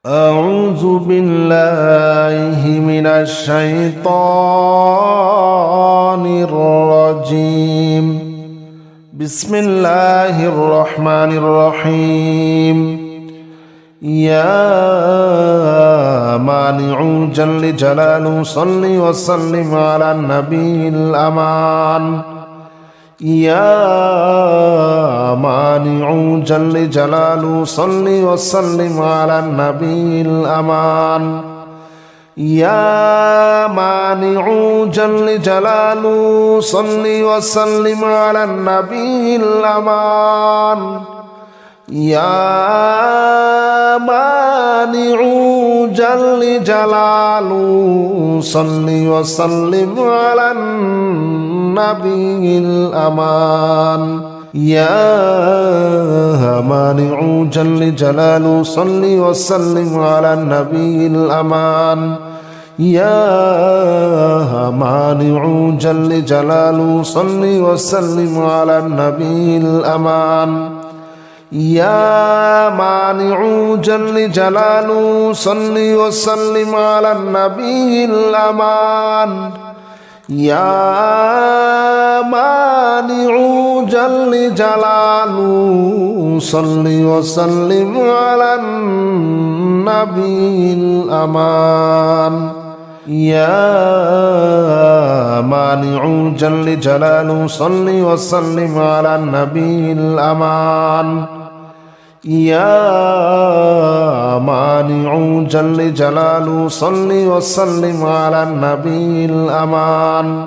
أعوذ بالله من الشيطان الرجيم. بسم الله الرحمن الرحيم. يا مانع جل جلاله صل وسلم على النبي الأمان. يا مانع جل جلاله صل وسلم على النبي الأمان. يا مانع جل جلاله صل وسلم على النبي الأمان. يا مانع جل جلاله صل وسلم على النبي الأمان. يا مانع جل جلاله صل وسلم على النبي الأمان. يا مانع جل جلاله صل وسلم على النبي الأمان. يا مانع جل جلاله صل وسلم على النبي الأمان. يا مانع جل جلاله صل وسلم على النبي الأمان. يا مانع جل جلاله صل وسلم على النبي الأمان. يا مانع جل جلاله صل وسلم على النبي الأمان.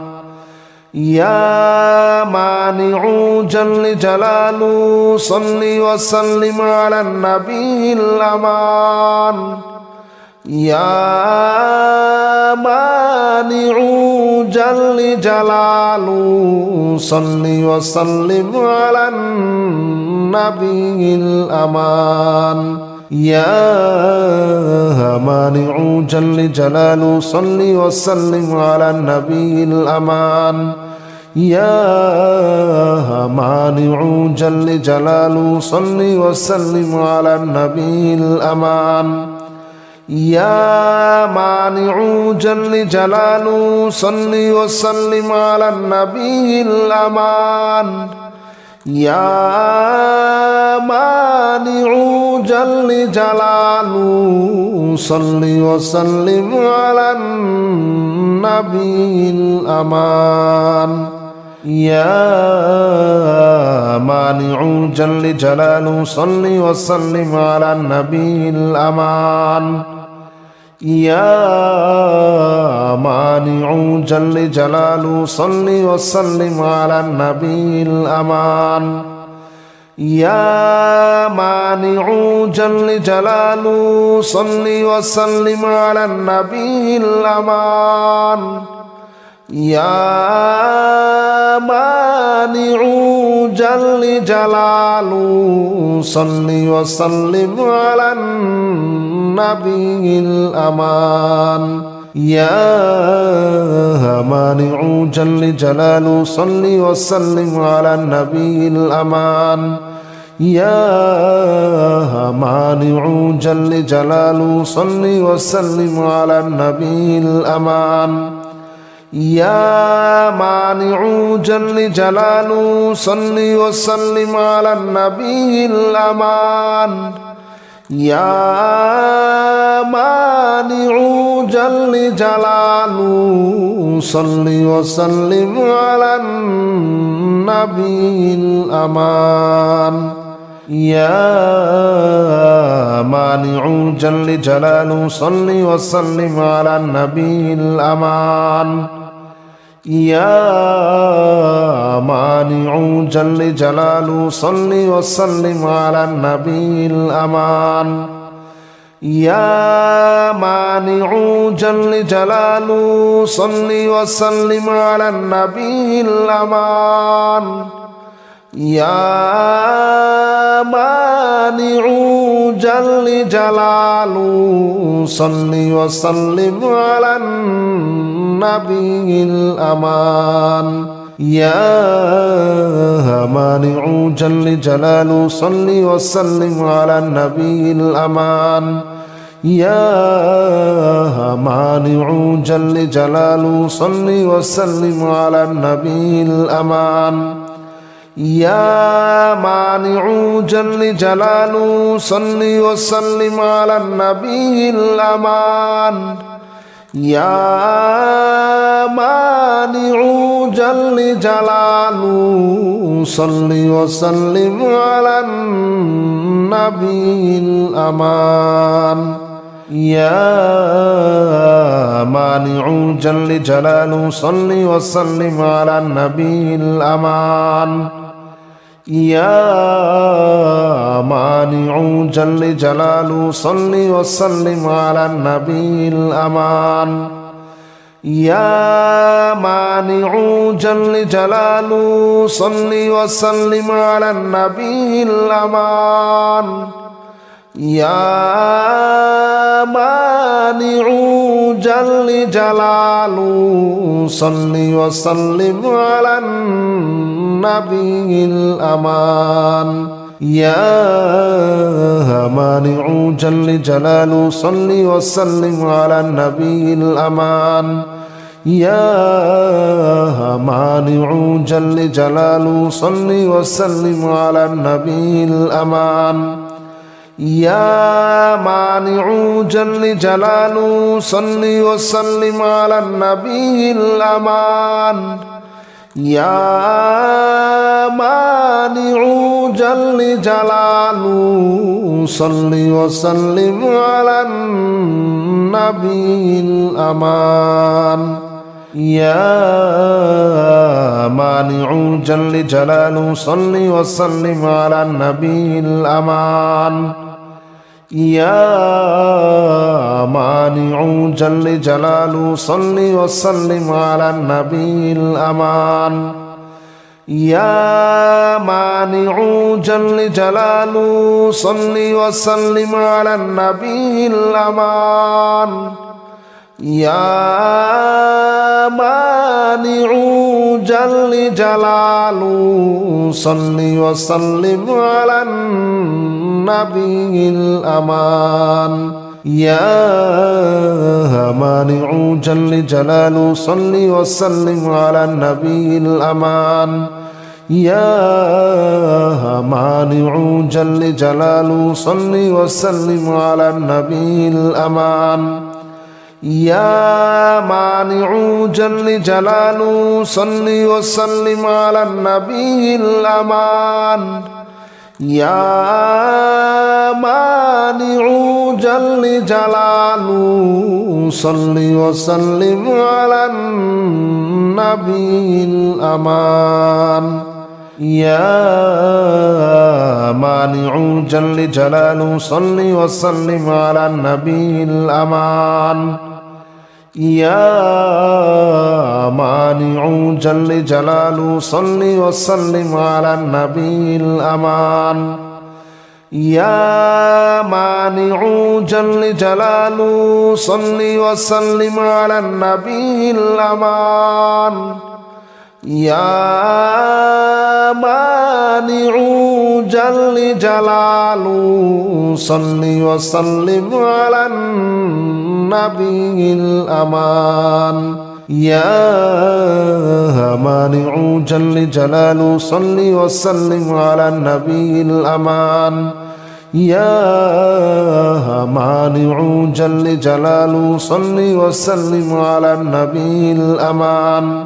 يا مانع جل جلاله صل وسلم على النبي الأمان. يا مانع جل جلاله صل وسلم على النبي الأمان. يا مانع جل جلاله صل وسلم على النبي الأمان. يا مانع جل جلاله صل وسلم على النبي الأمان. يا مانع جل جلاله صل وسلم على النبي الأمان. يا مانع جل جلاله صل وسلم على النبي الأمان. يا مانع جل جلاله صل وسلم على النبي الأمان. يا مانع جل جلاله صل وسلم على النبي الأمان. يا مانع جل جلاله صل وسلم على النبي الأمان. يا مانع جل جلاله صل وسلم على النبي الأمان. يا مانع جل جلاله صل وسلم على النبي الأمان. يا مانع جل جلاله صل وسلم على النبي الأمان. يا مانع جل جلاله صل وسلم على النبي الأمان. يا مانع جل جلاله صل وسلم على النبي الأمان. يا مانع جل جلاله صل وسلم على النبي الأمان. يا مانع جل جلاله صل وسلم على النبي الأمان. يا مانع جل جلاله صل وسلم على النبي الأمان. يا مانع جل جلاله صل وسلم على النبي الأمان. يا مانع جل جلاله صل وسلم على النبي الأمان. يا مانع جل جلاله صل وسلم على النبي الأمان يا مانع جل جلاله صل وسلم على النبي الأمان يا مانع جل جلاله صل وسلم على النبي الأمان يا مانع جل جلاله صل وسلم على النبي الأمان يا مانع جل جلاله صل وسلم على النبي الأمان يا مانع جل جلاله صل وسلم على النبي الأمان يا مانع جل جلاله صل وسلم على النبي الأمان يا مانع جل جلاله صل وسلم على النبي الأمان يا مانع جل جلاله صل وسلم على النبي الأمان يا مانع جل جلاله صل وسلم على النبي الأمان يا مانع جل جلاله صل وسلم على النبي الأمان يا مانع جل جلاله صل وسلم على النبي الأمان يا مانع جل جلاله صل وسلم على النبي الأمان يا مانع جل جلاله صل وسلم على النبي الأمان يا مانع جل جلاله صل وسلم على النبي الأمان يا مانع جل جلاله صل وسلم على النبي الأمان يا مانع جل جلاله صل وسلم على النبي الأمان يا مانع جل جلاله صل وسلم على النبي الأمان يا مانع جل جلاله صل وسلم على النبي الأمان يا مانع جل جلاله صل وسلم على النبي الأمان يا مانع جل جلاله صل وسلم على النبي الأمان يا مانع جل جلاله صل وسلم على النبي الأمان يا مانع جل جلاله صل وسلم على النبي الأمان يا مانع جل جلاله صل وسلم على النبي الأمان يا مانع جل جلاله صل وسلم على النبي الأمان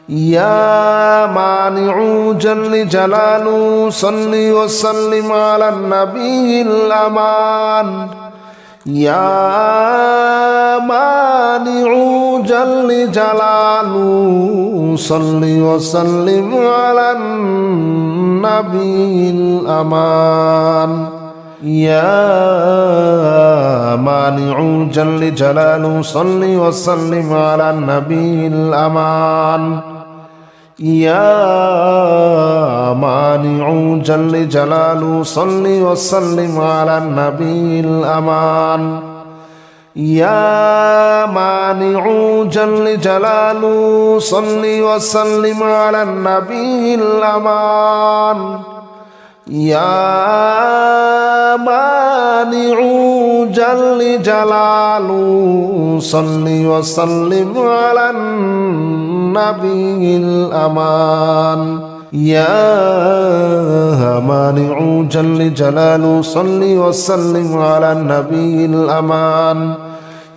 يا مانع جل جلاله صل وسلم على النبي الأمان يا مانع جل جلاله صل وسلم على النبي الأمان يا مانع جل جلاله صل وسلم على النبي الأمان يا مانع جل جلاله صل وسلم على النبي الأمان يا مانع جل جلاله صل وسلم على النبي الأمان يا مانع جل جلاله صل وسلم على النبي الأمان يا مانع جل جلاله صل وسلم على النبي الأمان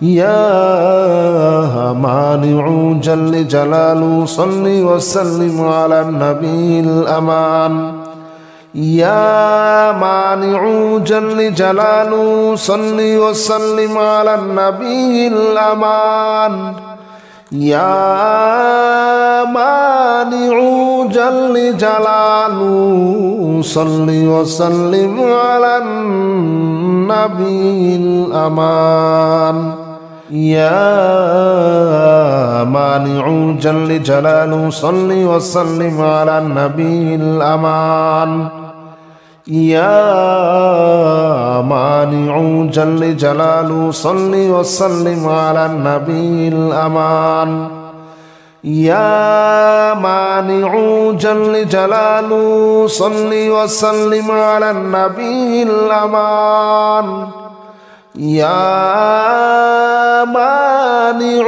يا مانع جل جلاله صل وسلم على النبي الأمان يا مانع جل جلاله صل وسلم على النبي الأمان يا مانع جل جلاله صل وسلم على النبي الأمان يا مانع جل جلاله صل وسلم على النبي الأمان يا مانع جل جلاله صل وسلم على النبي الأمان يا مانع جل جلاله صل وسلم على النبي الأمان يا مانع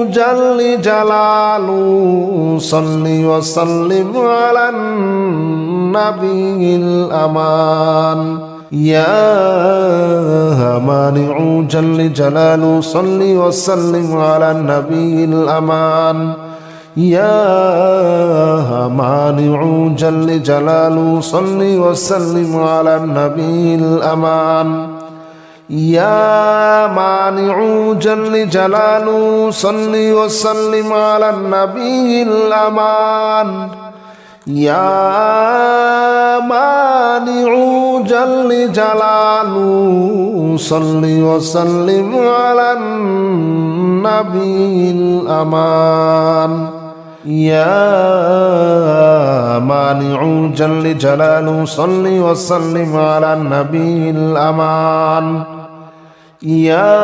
جل جلاله صل وسلم على النبي الأمان يا مانع جل جلاله صل وسلم على النبي الأمان يا مانع جل جلاله صل وسلم على النبي الأمان يا مانع جل جلاله صل وسلم على النبي الأمان يا مانع جل جلاله صل وسلم على النبي الأمان يا مانع جل جلاله صل وسلم على النبي الأمان يا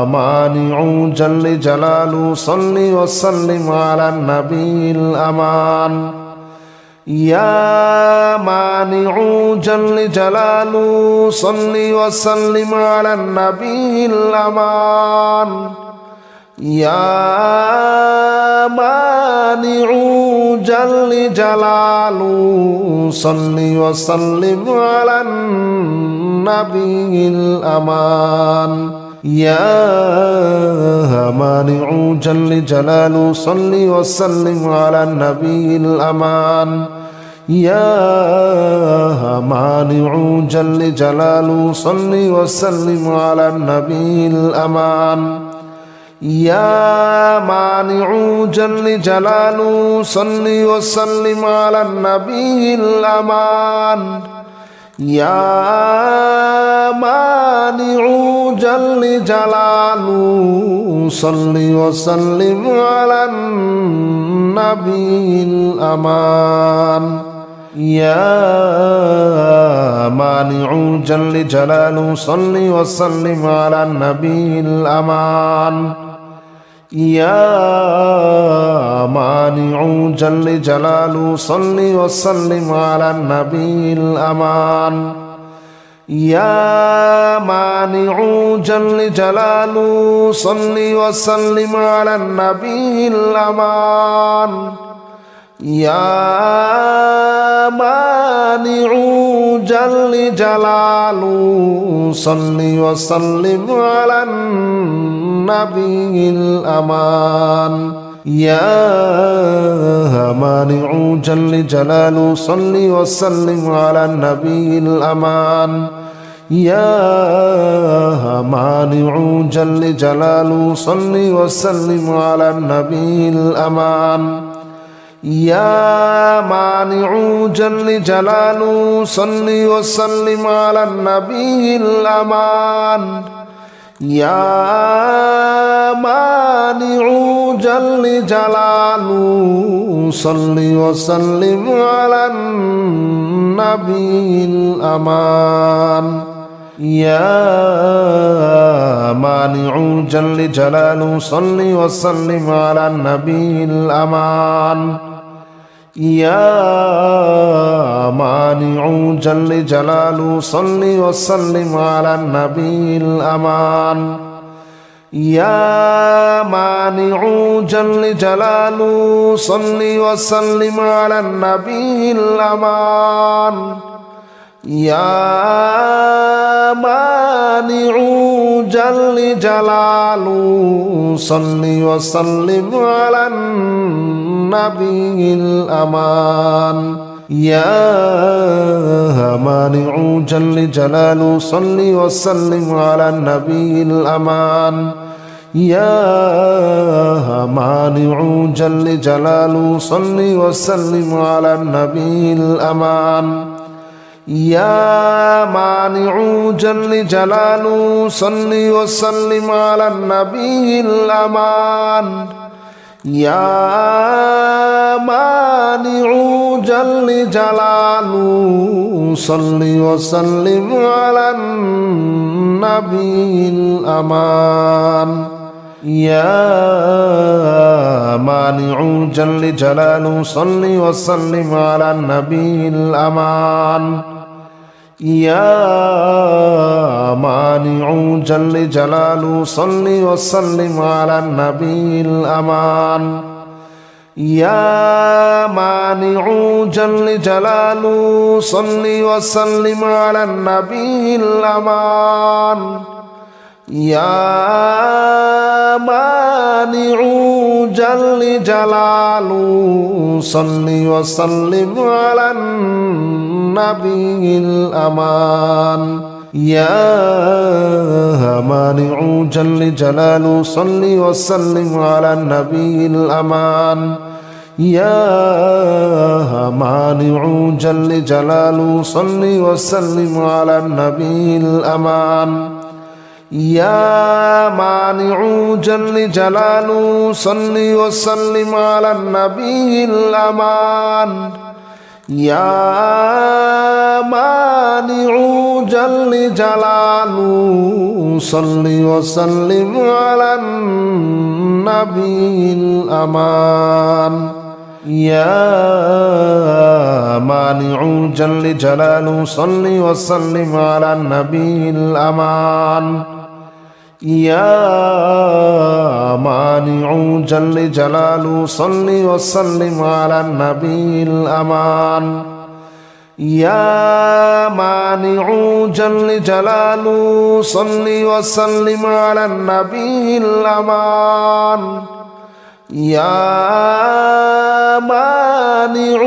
مانع جل جلاله صل وسلم على النبي الأمان يا مانع جل جلاله صل وسلم على النبي الأمان يا مانع جل جلاله صل وسلم على النبي الأمان يا مانع جل جلاله صل وسلم على النبي الأمان يا مانع جل جلاله صل وسلم على النبي الأمان يا مانع جل جلاله صل وسلم على النبي الأمان يا مانع جل جلاله صل وسلم على النبي الأمان يا مانع جل جلاله صل وسلم على النبي الأمان يا مانع جل جلاله صل وسلم على النبي الأمان يا مانع جل جلاله صل وسلم على النبي الأمان يا مانع جل جلاله صل وسلم على النبي الأمان يا مانع جل جلاله صل وسلم على النبي الأمان يا مانع جل جلاله صل وسلم على النبي الأمان يا مانع جل جلاله صل وسلم على النبي الأمان يا مانع جل جلاله صل وسلم على النبي الأمان يا مانع جل جلاله صل وسلم على النبي الأمان يا مانع جل جلاله صل وسلم على النبي الأمان يا مانع جل جلاله صل وسلم على النبي الأمان يا مانع جل جلاله صل وسلم على النبي الأمان يا مانع جل جلاله صل وسلم على النبي الأمان يا مانع جل جلاله صل وسلم على النبي الأمان يا مانع جل جلاله صل وسلم على النبي الأمان يا مانع جل جلاله صل وسلم على النبي الأمان يا مانع جل جلاله صل وسلم على النبي الأمان يا مانع جل جلاله صل وسلم على النبي الأمان يا مانع جل جلاله صل وسلم على النبي الأمان يا مانع جل جلاله صل وسلم على النبي الأمان يا مانع جل جلاله صل وسلم على النبي الأمان يا مانع جل جلاله صل وسلم على النبي الأمان يا مانع جل جلاله صل وسلم على النبي الأمان يا مانع جل جلاله صل وسلم على النبي الأمان يا مانع جل جلاله صل وسلم على النبي الأمان يا مانع جل جلاله صل وسلم على النبي الأمان يا مانع جل جلاله صل وسلم على النبي الأمان يا مانع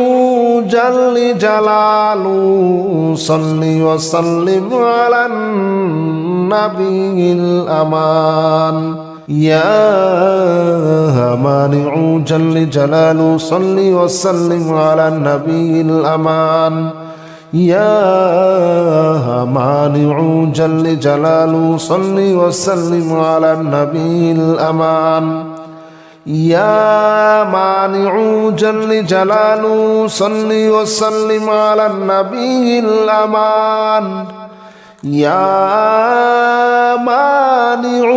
جل جلاله صل وسلم على النبي الأمان يا مانع جل جلاله صل وسلم على النبي الأمان يا مانع جل جلاله صل وسلم على النبي الأمان يا مانع جل جلاله صل وسلم على النبي الأمان يا مانع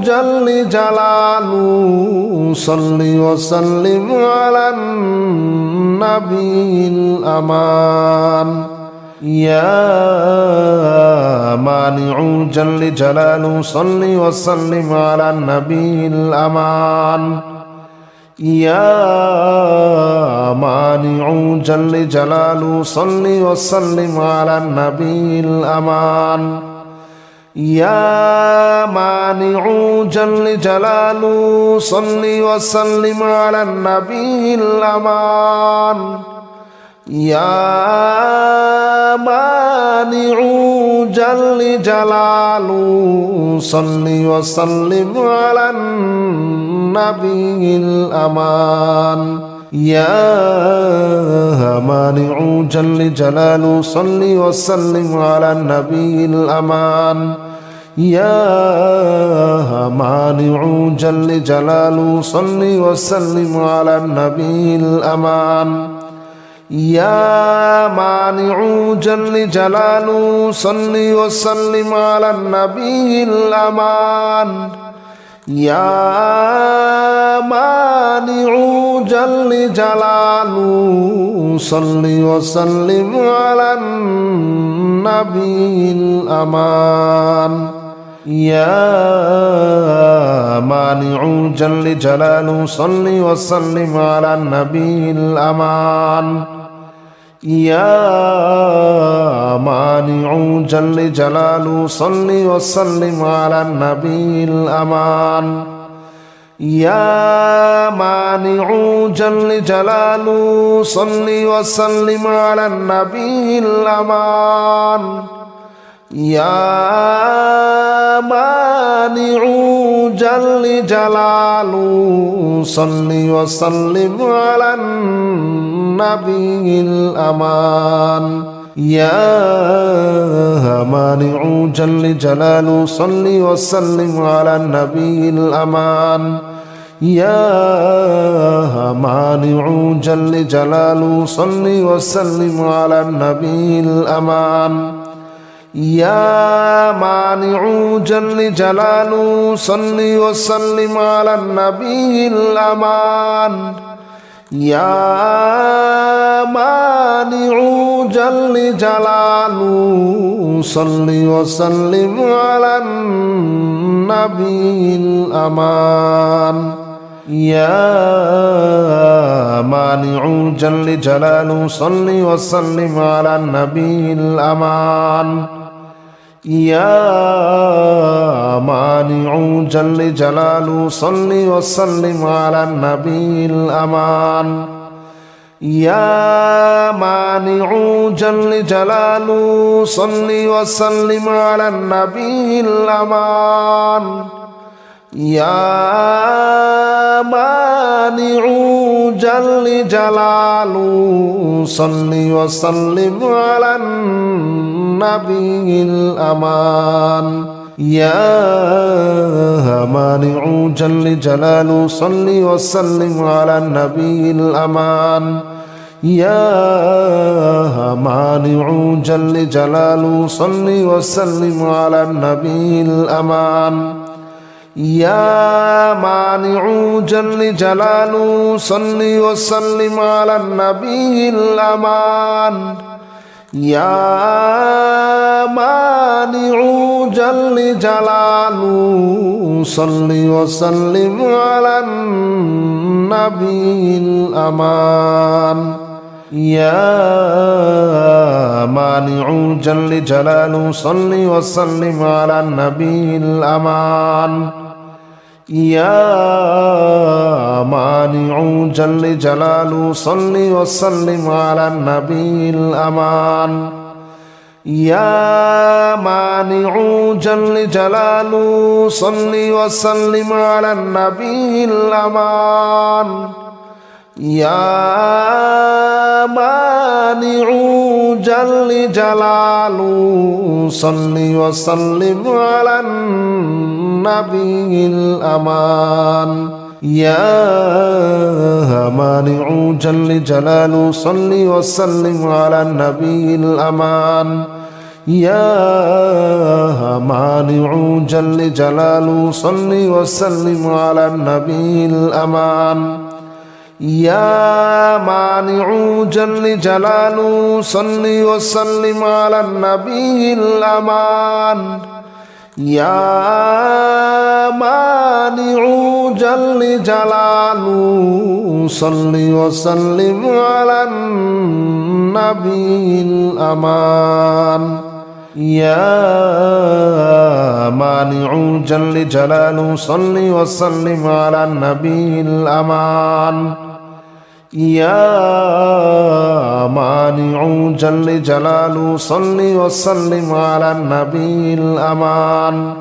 جل جلاله صل وسلم على النبي الأمان يا مانع جل جلاله صل وسلم على النبي الأمان يا مانع جل جلاله صل وسلم على النبي الأمان يا مانع جل جلاله صل وسلم على النبي الأمان يا مانع جل جلاله صل وسلم على النبي الأمان يا مانع جل جلاله صل وسلم على النبي الأمان يا مانع جل جلاله صل وسلم على النبي الأمان يا مانع جل جلاله صل وسلم على النبي الأمان يا مانع جل جلاله صل وسلم على النبي الأمان يا مانع جل جلاله صل وسلم على النبي الأمان يا مانع جل جلاله صل وسلم على النبي الأمان يا مانع جل جلاله صل وسلم على النبي الأمان يا مانع جل جلاله صل وسلم على النبي الأمان يا مانع جل جلاله صل وسلم على النبي الأمان يا مانع جل جلاله صل وسلم على النبي الأمان يا مانع جل جلاله صل وسلم على النبي الأمان يا مانع جل جلاله صل وسلم على النبي الأمان يا مانع جل جلاله صل وسلم على النبي الأمان يا مانع جل جلاله صل وسلم على النبي الأمان يا مانع جل جلاله صل وسلم على النبي الأمان يا مانع جل جلاله صل وسلم على النبي الأمان يا مانع جل جلاله صل وسلم على النبي الأمان يا مانع جل جلاله صل وسلم على النبي الأمان يا مانع جل جلاله صل وسلم على النبي الأمان يا مانع جل جلاله صل وسلم على النبي الأمان يا مانع جل جلاله صل وسلم على النبي الأمان يا مانع جل جلاله صل وسلم على النبي الأمان يا مانع جل جلاله صل وسلم على النبي الأمان يا مانع جل جلاله صل وسلم على النبي الأمان يا مانع جل جلاله صل وسلم على النبي الأمان يا مانع جل جلاله صل وسلم على النبي الأمان يا مانع جل جلاله صل وسلم على النبي الأمان يا مانع جل جلاله صل وسلم على النبي الأمان يا مانع جل جلاله صل وسلم على النبي الأمان يا مانع جل جلاله صل وسلم على النبي الأمان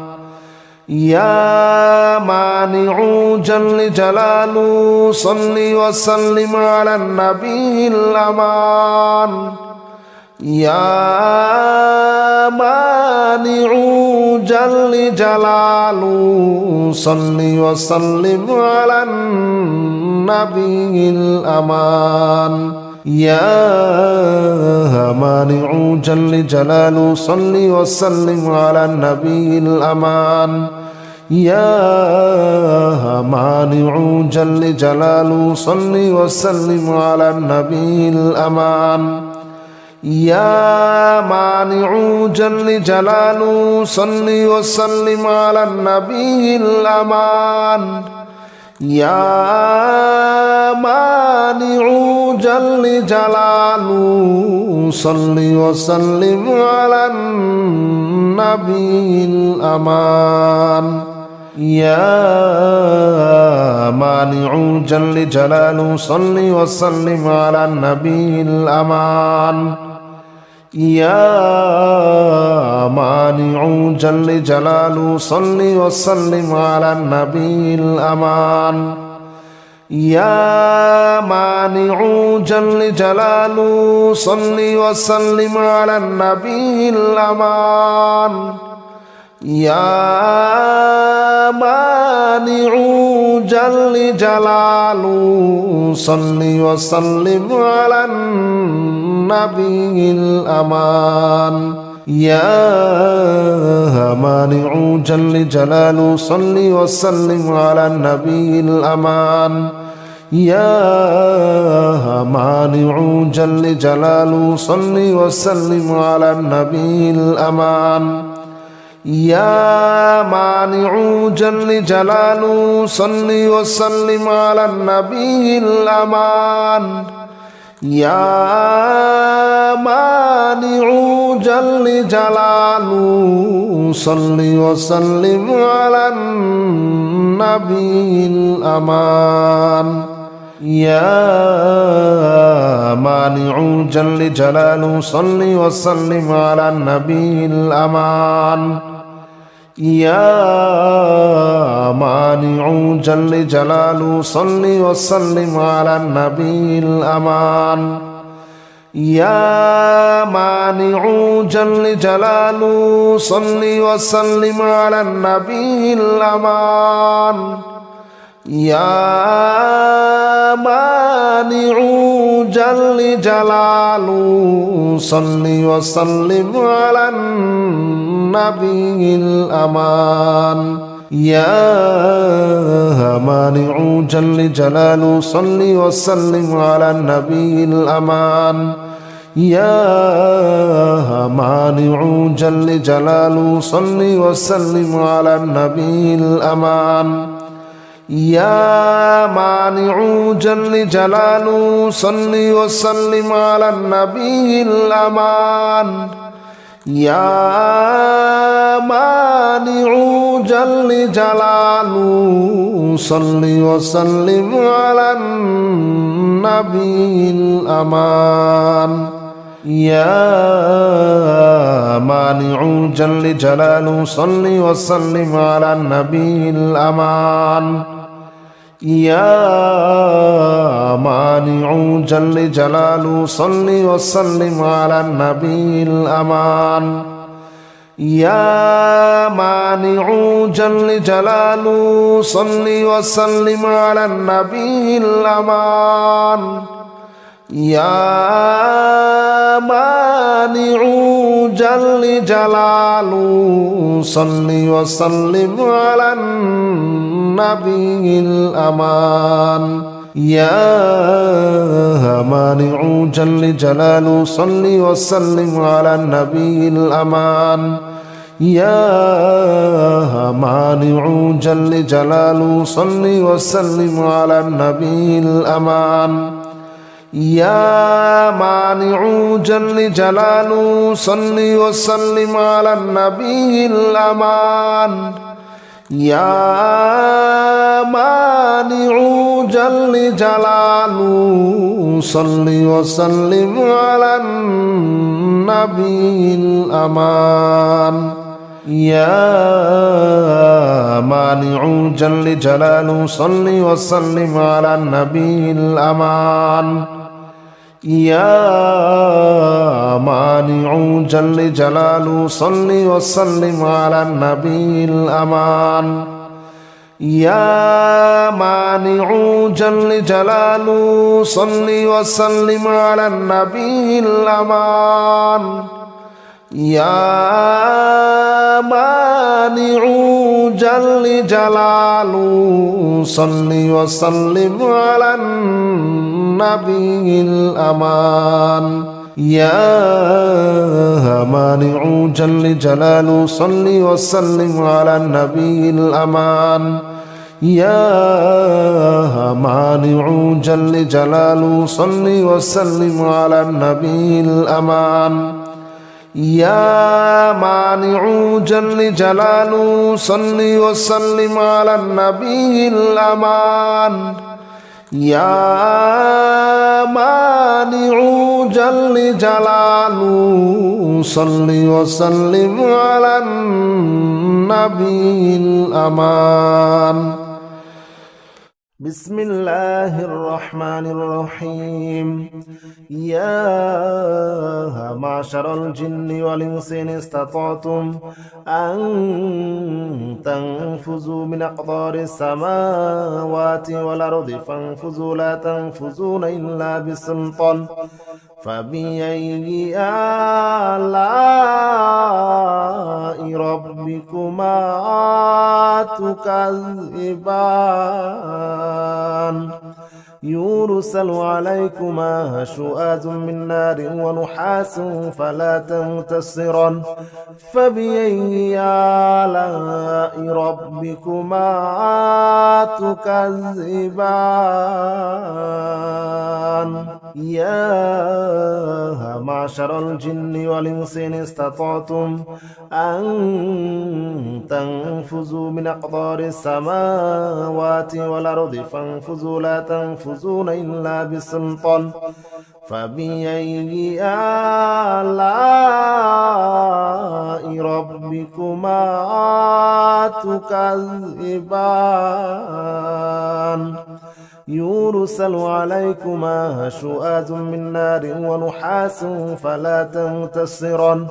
يا مانع جل جلاله صل وسلم على النبي الأمان يا مانع جل جلاله صل وسلم على النبي الأمان يا مانع جل جلاله صل وسلم على النبي الأمان يا مانع جل جلاله صل وسلم على النبي الأمان يا مانع جل جلاله صل وسلم على النبي الأمان يا مانع جل جلاله صل وسلم على النبي الأمان يا مانع جل جلاله صل وسلم على النبي الأمان يا مانع جل جلاله صل وسلم على النبي الأمان يا مانع جل جلاله صل وسلم على النبي الأمان يا مانع جل جلاله صل وسلم على النبي الأمان يا مانع جل جلاله صل وسلم على النبي الأمان يا مانع جل جلاله صل وسلم على النبي الأمان يا مانع جل جلاله صل وسلم على النبي الأمان يا مانع جل جلاله صل وسلم على النبي الأمان يا مانع جل جلاله صل وسلم على النبي الأمان يا مانع جل جلاله صل وسلم على النبي الأمان يا مانع جل جلاله صل وسلم على النبي الأمان يا مانع جل جلاله صل وسلم على النبي الأمان يا مانع جل جلاله صل وسلم على النبي الأمان يا مانع جل جلاله صل وسلم على النبي الأمان يا مانع جل جلاله صل وسلم على النبي الأمان يا مانع جل جلاله صل وسلم على النبي الأمان يا مانع جل جلاله صل وسلم على النبي الأمان يا مانع جل جلاله صل وسلم على النبي الأمان يا مانع جل جلاله صل وسلم على النبي الأمان يا مانع جل جلاله صل وسلم على النبي الأمان يا مانع جل جلاله صل وسلم على النبي الأمان يا مانع جل جلاله صل وسلم على النبي الأمان يا مانع جل جلاله صل وسلم على النبي الأمان يا مانع جل جلاله صل وسلم على النبي الأمان يا مانع جل جلاله صل وسلم على النبي الأمان يا مانع جل جلاله صل وسلم على النبي الأمان يا مانع جل جلاله صل وسلم على النبي الأمان يا مانع جل جلاله صل وسلم على النبي الأمان يا مانع جل جلاله صل وسلم على النبي الأمان يا مانع جل جلاله صل وسلم على النبي الأمان يا مانع جل جلاله صل وسلم على النبي الأمان يا مانع جل جلاله صل وسلم على النبي الأمان بسم الله الرحمن الرحيم يا معشر الجن والإنس إن استطعتم أن تنفذوا من أقطار السماوات والأرض فانفذوا لا تنفذون إلا بسلطان فبأي آلاء ربكما تكذبان يرسل عليكما شؤاذ من نار ونحاس فلا تنتصران فبأي آلاء ربكما تكذبان يا معشر الجن والإنس إن استطعتم أن تنفذوا من أقطار السماوات والأرض فانفذوا لا تنفذون إلا بسلطان فبأي آلاء ربكما تكذبان يرسل عليكما شؤاذ من نار ونحاس فلا تنتصران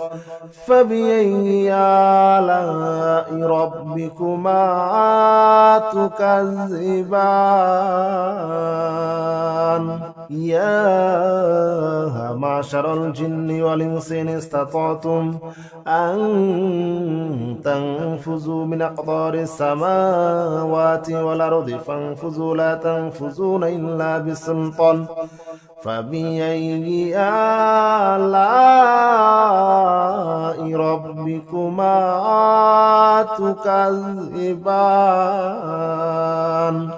فبأي آلاء ربكما تكذبان يا معشر الجن والإنس إن استطعتم أن تنفذوا من أقطار السماوات والأرض فانفذوا لا تنفذون إلا بسلطان فبأي آلاء ربكما تكذبان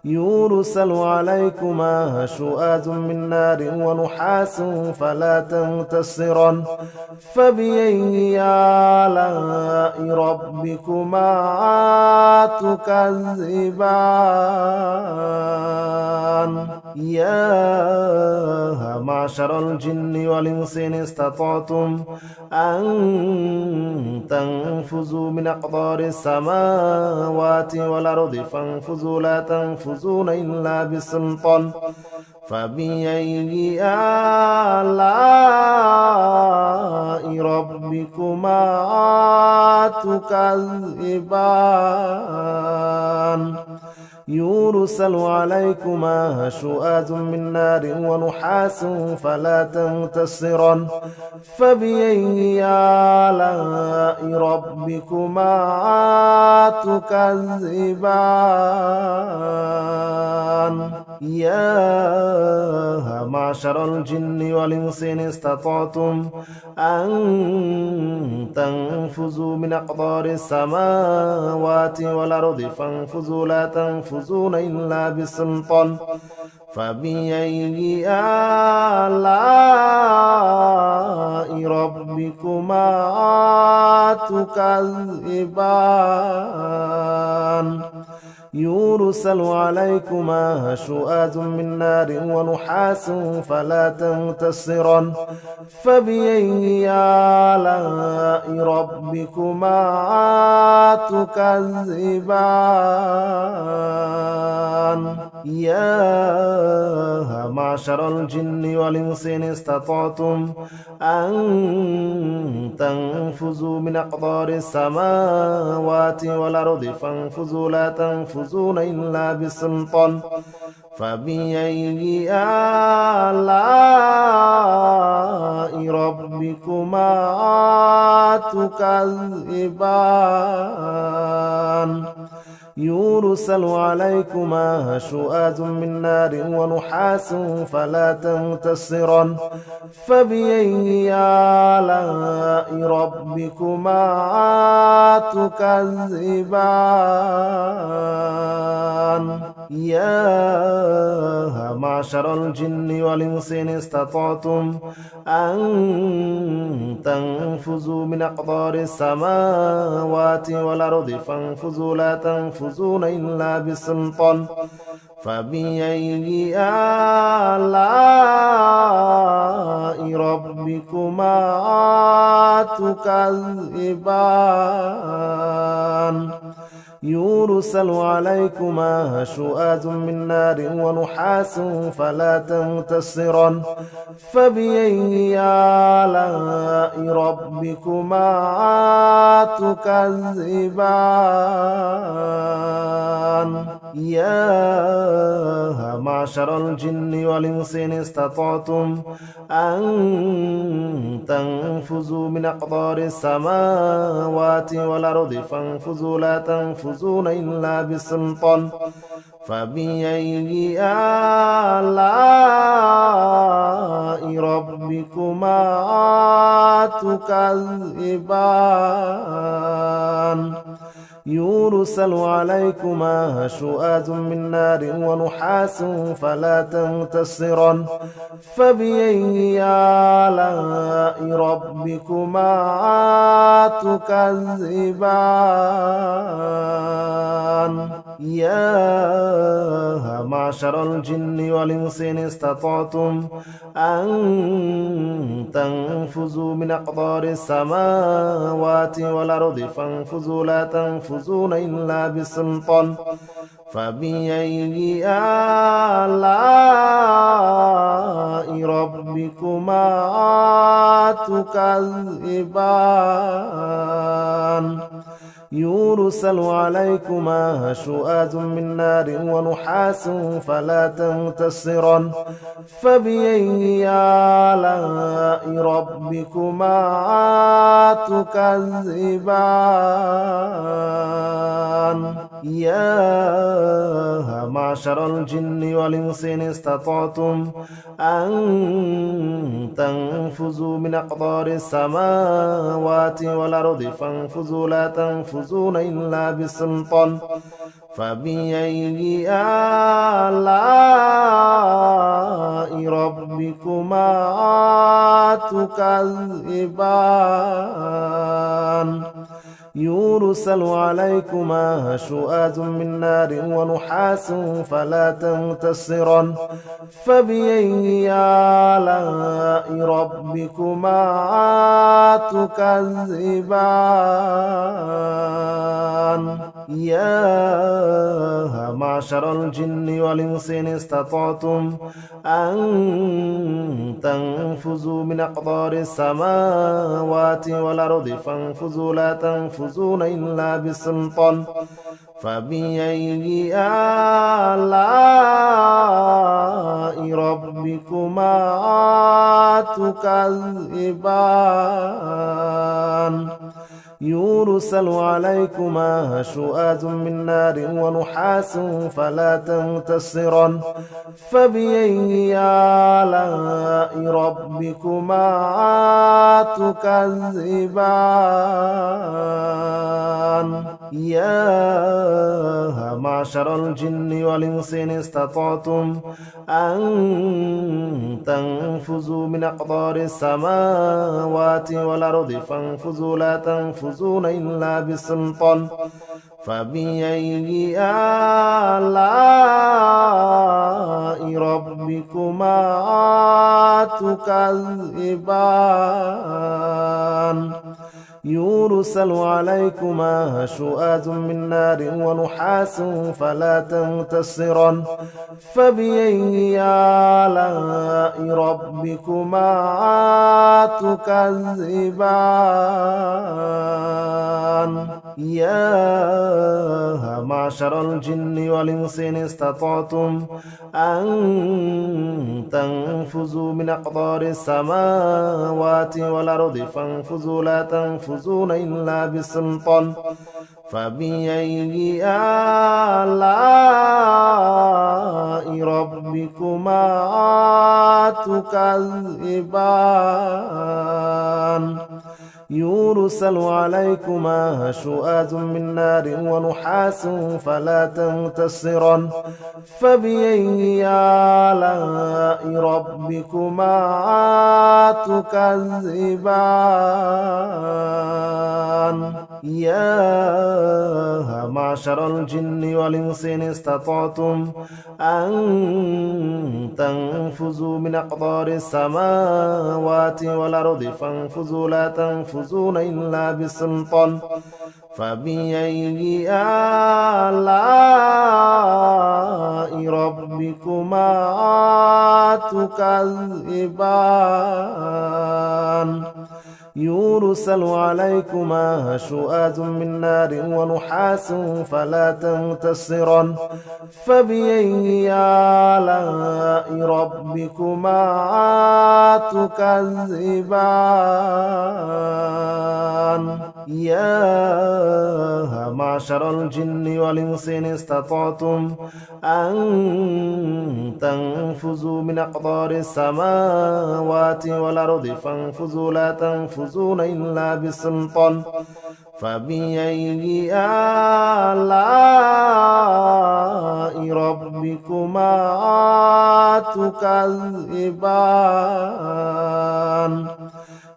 يرسل عليكما شؤاذ من نار ونحاس فلا تنتصران فبأي آلاء ربكما تكذبان يا معشر الجن والإنس إن استطعتم أن تنفذوا من أقطار السماوات والأرض فانفذوا لا تنفذون إلا بسلطان فبأي آلاء ربكما تكذبان يرسل عليكما شؤاذ من نار ونحاس فلا تنتصران فبأي آلاء ربكما تكذبان يا معشر الجن والإنس إن استطعتم أن تنفذوا من أقطار السماوات والأرض فانفذوا لا تنفذون إلا بسلطان فبأي آلاء ربكما تكذبان يرسل عليكما شؤاذ من نار ونحاس فلا تنتصران فبأي آلاء ربكما تكذبان يا معشر الجن والإنس إن استطعتم أن تنفذوا من أقطار السماوات والأرض فانفذوا لا تنفذون إلا بسلطان فبأي آلاء ربكما تكذبان يرسل عليكما شؤاز من نار ونحاس فلا تنتصران فبأي آلاء ربكما تكذبان يا معشر الجن والإنس إن استطعتم أن تنفذوا من أقطار السماوات والأرض فانفذوا لا تنفذون إلا بسلطان فبأي آلاء ربكما تكذبان يرسل عليكما شؤاز من نار ونحاس فلا تنتصران فبأي آلاء ربكما تكذبان يا معشر الجن والإنس إن استطعتم أن تنفذوا من أقطار السماوات والأرض فانفذوا لا تنفذون إلا بسلطان فبأي آلاء ربكما تكذبان يرسل عليكما شؤاز من نار ونحاس فلا تنتصران فبأي آلاء ربكما تكذبان يا معشر الجن والإنس إن استطعتم أن تنفذوا من أقطار السماوات والأرض فانفذوا لا تنفذون إلا بسلطان فبأي آلاء ربكما تكذبان يرسل عليكما شؤاز من نار ونحاس فلا تنتصران فبأي آلاء ربكما تكذبان يا معشر الجن والإنس إن استطعتم أن تنفذوا من أقطار السماوات والأرض فانفذوا لا تنفذون إلا بسلطان فبأي آلاء ربكما تكذبان يرسل عليكما شؤاز من نار ونحاس فلا تنتصران فبأي آلاء ربكما تكذبان يا معشر الجن والإنس إن استطعتم أن تنفذوا من أقطار السماوات والأرض فانفذوا لا تنفذون إلا بسلطان فبأي آلاء ربكما تكذبان يرسل عليكما شؤاز من نار ونحاس فلا تنتصران فبأي آلاء ربكما تكذبان يا معشر الجن والإنس إن استطعتم أن تنفذوا من أقطار السماوات والأرض فانفذوا لا تنفذون إلا بسلطان فبأي آلاء ربكما تكذبان يرسل عليكما شؤاز من نار ونحاس فلا تنتصران فبأي آلاء ربكما تكذبان يا معشر الجن والإنس إن استطعتم أن تنفذوا من أقطار السماوات والأرض فانفذوا لا تنفذون إلا بسلطان فبأي آلاء ربكما تكذبان يرسل عليكما شؤاد من نار ونحاس فلا تنتصران فبأي آلاء ربكما تكذبان يا معشر الجن والإنس إن استطعتم أن تنفذوا من أقطار السماوات والأرض فانفذوا لا تنفذون إلا بسلطان فبأي آلاء ربكما تكذبان يرسل عليكما شؤاد من نار ونحاس فلا تنتصران فبأي آلاء ربكما تكذبان يا معشر الجن والإنس إن استطعتم أن تنفذوا من أقطار السماوات والأرض فانفذوا لا تنفذون إلا بسلطان فبأي آلاء ربكما تكذبان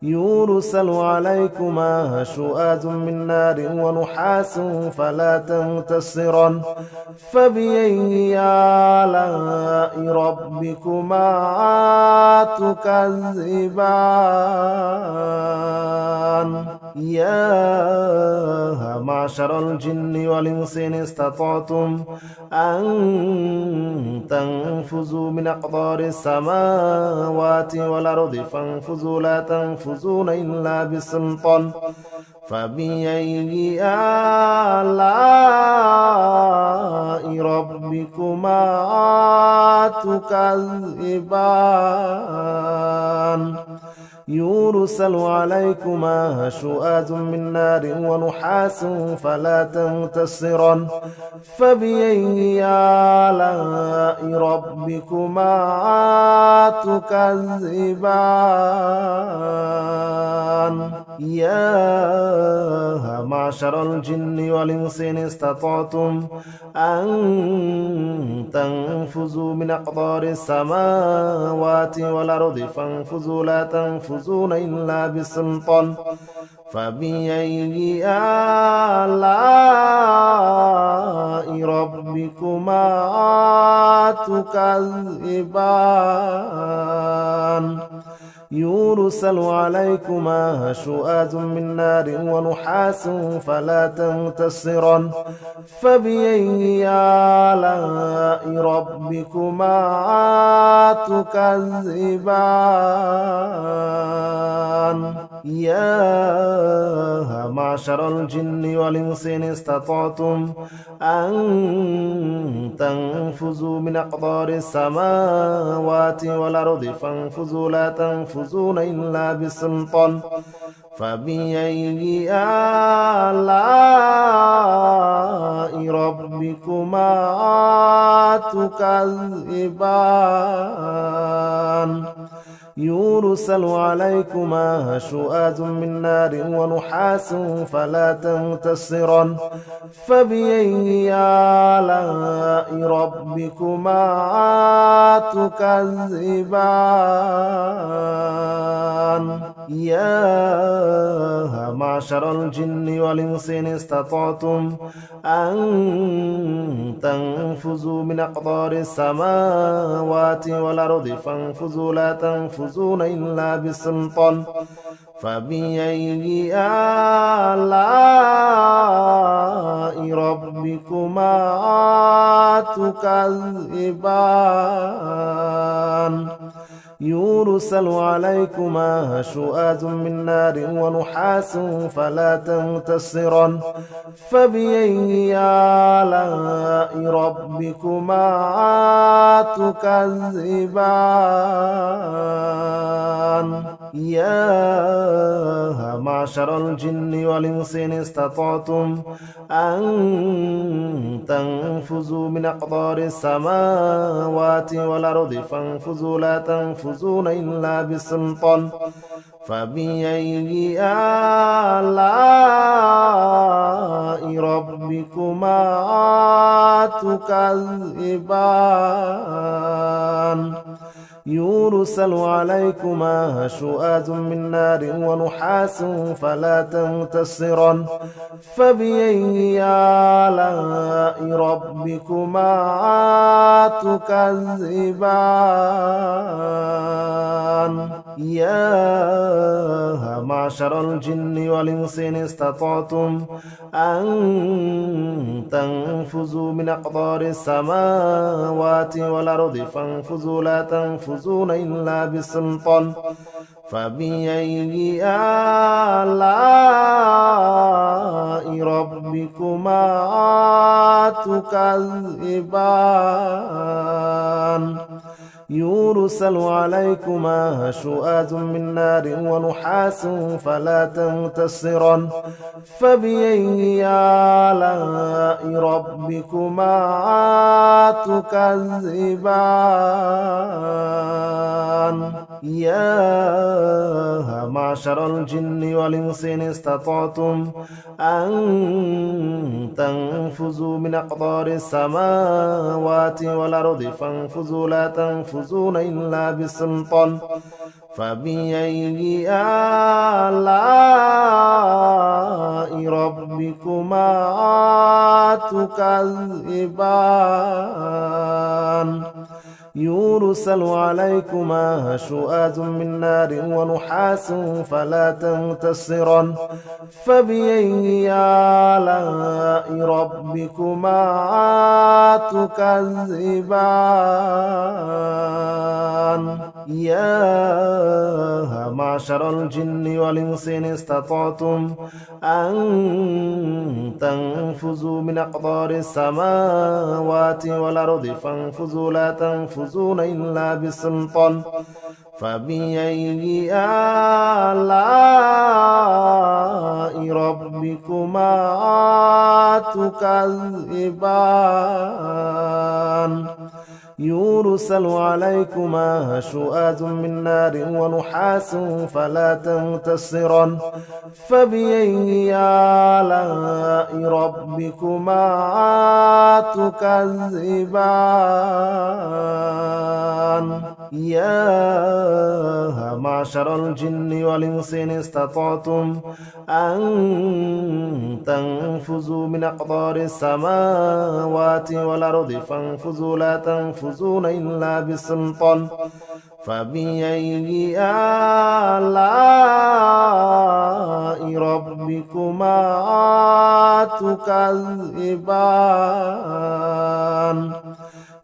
يرسل عليكما شؤاد من نار ونحاس فلا تنتصران فبأي آلاء ربكما تكذبان يا معشر الجن والإنس إن استطعتم أن تنفذوا من أقطار السماوات والأرض فانفذوا لا تنفذون إلا بسلطان فبأي آلاء ربكما تكذبان يرسل عليكما شؤاد من نار ونحاس فلا تنتصران فبأي آلاء ربكما تكذبان يا معشر الجن والإنس إن استطعتم أن تنفذوا من أقطار السماوات والأرض فانفذوا لا تنفذون إلا بسلطان فبأي آلاء ربكما تكذبان يرسل عليكما شؤاد من نار ونحاس فلا تنتصران فبأي آلاء ربكما تكذبان يا معشر الجن والإنس إن استطعتم أن تنفذوا من أقطار السماوات والأرض فانفذوا لا تنفذون إلا بسلطان فبأي آلاء ربكما تكذبان يرسل عليكما شؤاد من نار ونحاس فلا تنتصران فبأي آلاء ربكما تكذبان يا معشر الجن والإنس إن استطعتم أن تنفذوا من أقطار السماوات والأرض فانفذوا لا تنفذون إلا بسلطان فبأي آلاء ربكما تكذبان يرسل عليكما شؤاد من نار ونحاس فلا تنتصران فبأي آلاء ربكما تكذبان يا معشر الجن والإنس إن استطعتم أن تنفذوا من أقطار السماوات والأرض فانفذوا لا تنفذون إلا بسلطان فبأي آلاء ربكما تكذبان يرسل عليكما شؤاد من نار ونحاس فلا تنتصران فبأي آلاء ربكما تكذبان يا معشر الجن والإنس إن استطعتم أن تنفذوا من أقطار السماوات والأرض فانفذوا لا تنفذون إلا بسلطان فبأي آلاء ربكما تكذبان يرسل عليكما شؤاد من نار ونحاس فلا تنتصران فبأي آلاء ربكما تكذبان يا معشر الجن والإنس إن استطعتم أن تنفذوا من أقطار السماوات والأرض فانفذوا لا تنفذون إلا بسلطان فبأي آلاء ربكما تكذبان يرسل عليكما شؤاد من نار ونحاس فلا تنتصران فبأي آلاء ربكما تكذبان يا معشر الجن والإنس إن استطعتم أن تنفذوا من أقطار السماوات والأرض فانفذوا لا تنفذون إلا بسلطان فبأي آلاء ربكما تكذبان يرسل عليكما شؤاد من نار ونحاس فلا تنتصران فبأي آلاء ربكما تكذبان يا معشر الجن والإنس إن استطعتم أن تنفذوا من أقطار السماوات والأرض فانفذوا لا تنفذون إلا بسلطان فبأي آلاء ربكما تكذبان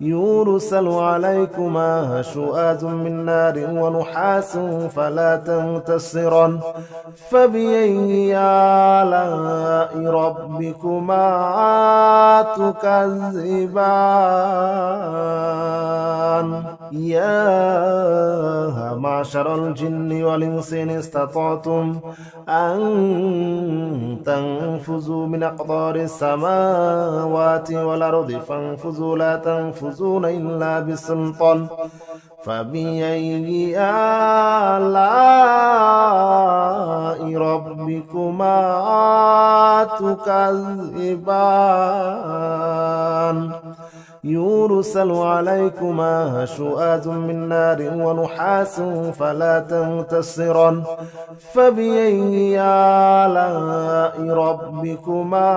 يرسل عليكما شؤاد من نار ونحاس فلا تنتصران فبأي آلاء ربكما تكذبان يا معشر الجن والإنس إن استطعتم أن تنفذوا من أقطار السماوات والأرض فانفذوا لا تنفذون إلا بسلطان فبأي آلاء ربكما تكذبان يرسل عليكما شؤاد من نار ونحاس فلا تنتصران فبأي آلاء ربكما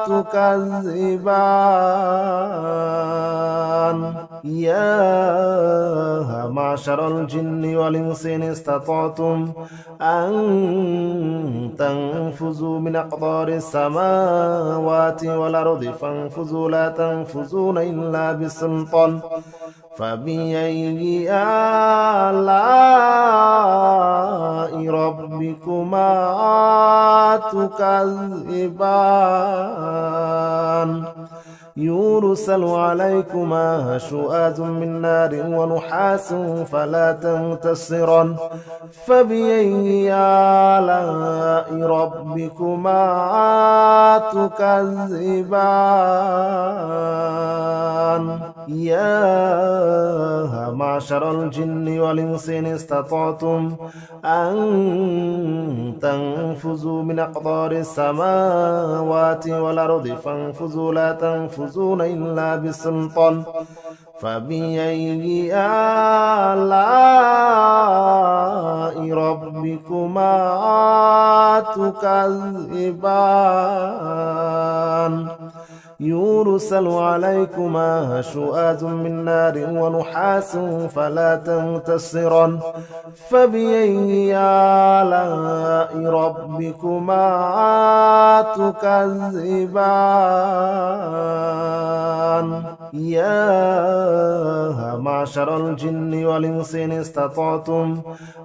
تكذبان يا معشر الجن والإنس إن استطعتم أن تنفذوا من أقطار السماوات والأرض فانفذوا لا تنفذون إلا بسلطان فبأي آلاء ربكما تكذبان يرسل عليكما شؤاز من نار ونحاس فلا تنتصران فبأي آلاء ربكما تكذبان يا معشر الجن والإنس إن استطعتم أن تنفذوا من أقطار السماوات والأرض فانفذوا لا تنفذون إلا بسلطان فبأي آلاء ربكما تكذبان يرسل عليكما شؤاز من نار ونحاس فلا تنتصران فبأي آلاء ربكما تكذبان يا معشر الجن والإنس إن استطعتم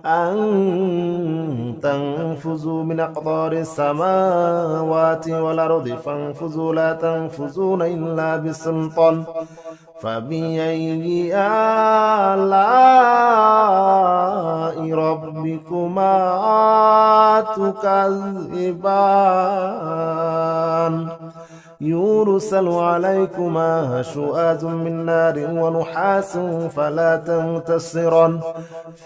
أن تنفذوا من أقطار السماوات والأرض فانفذوا لا تنفذون إلا بسلطان فبأي آلاء ربكما تكذبان يرسل عليكما شؤاز من نار ونحاس فلا تنتصران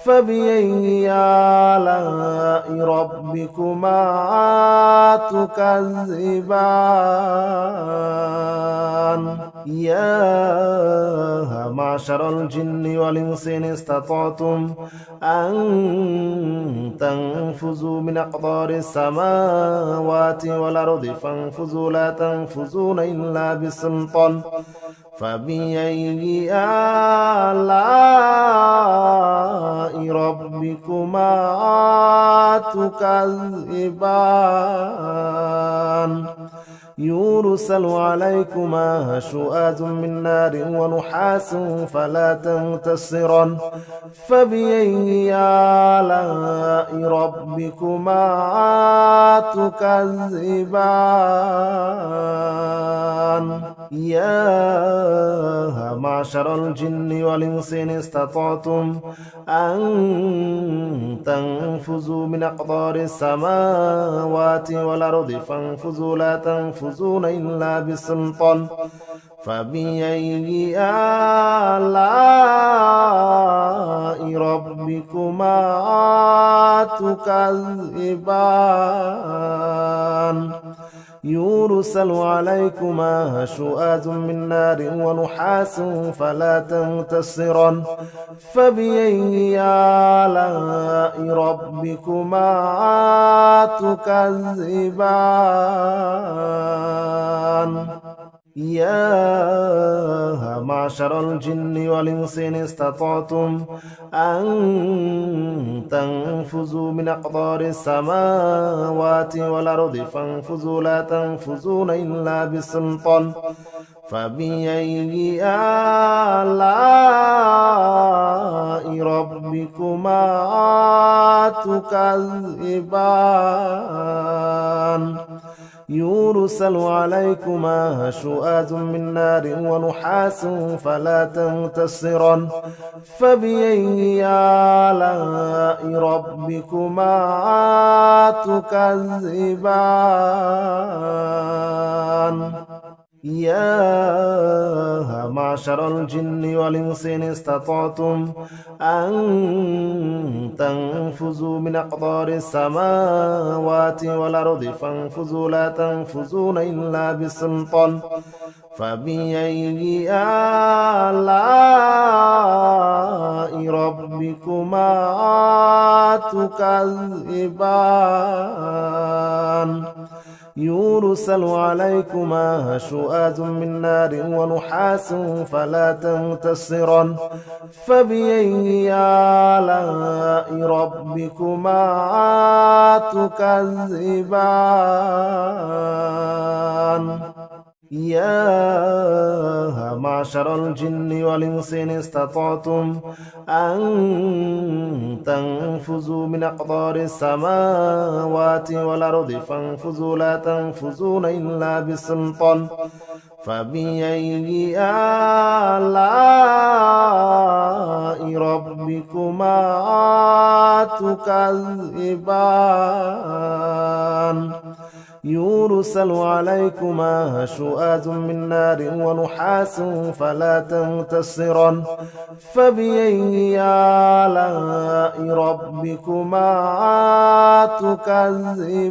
فبأي آلاء ربكما تكذبان يا معشر الجن والإنس إن استطعتم أن تنفذوا من أقطار السماوات والأرض فانفذوا لا تنفذون إلا بسلطان فبأي آلاء ربكما تكذبان يرسل عليكما شؤاز من نار ونحاس فلا تنتصران فبأي آلاء ربكما تكذبان يا معشر الجن والإنس إن استطعتم أن تنفذوا من أقطار السماوات والأرض فانفذوا لا تنفذون إلا بسلطان فبأي آلاء ربكما تكذبان يرسل عليكما شؤاز من نار ونحاس فلا تنتصران فبأي آلاء ربكما تكذبان يا معشر الجن والإنس إن استطعتم أن تنفذوا من أقطار السماوات والأرض فانفذوا لا تنفذون إلا بسلطان فبأي آلاء ربكما تكذبان يرسل عليكما شؤاز من نار ونحاس فلا تنتصران فبأي آلاء ربكما تكذبان يا معشر الجن والإنس إن استطعتم أن تنفذوا من أقطار السماوات والأرض فانفذوا لا تنفذون إلا بسلطان فبأي آلاء ربكما تكذبان يرسل عليكما شؤاز من نار ونحاس فلا تنتصران فبأي آلاء ربكما تكذبان يا معشر الجن والإنس إن استطعتم أن تنفذوا من أقطار السماوات والأرض فانفذوا لا تنفذون إلا بسلطان فبأي آلاء ربكما تكذبان يرسل عليكما شؤاز من نار ونحاس فلا تنتصران فبأي آلاء ربكما تكذبان